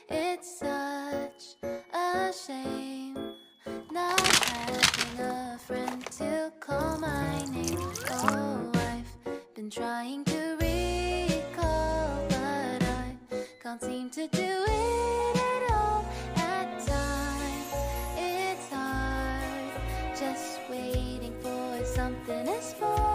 It's such a shame not having a friend to call my name. Oh, I've been trying to recall, but I can't seem to do it at all. At times, it's hard just waiting for something as far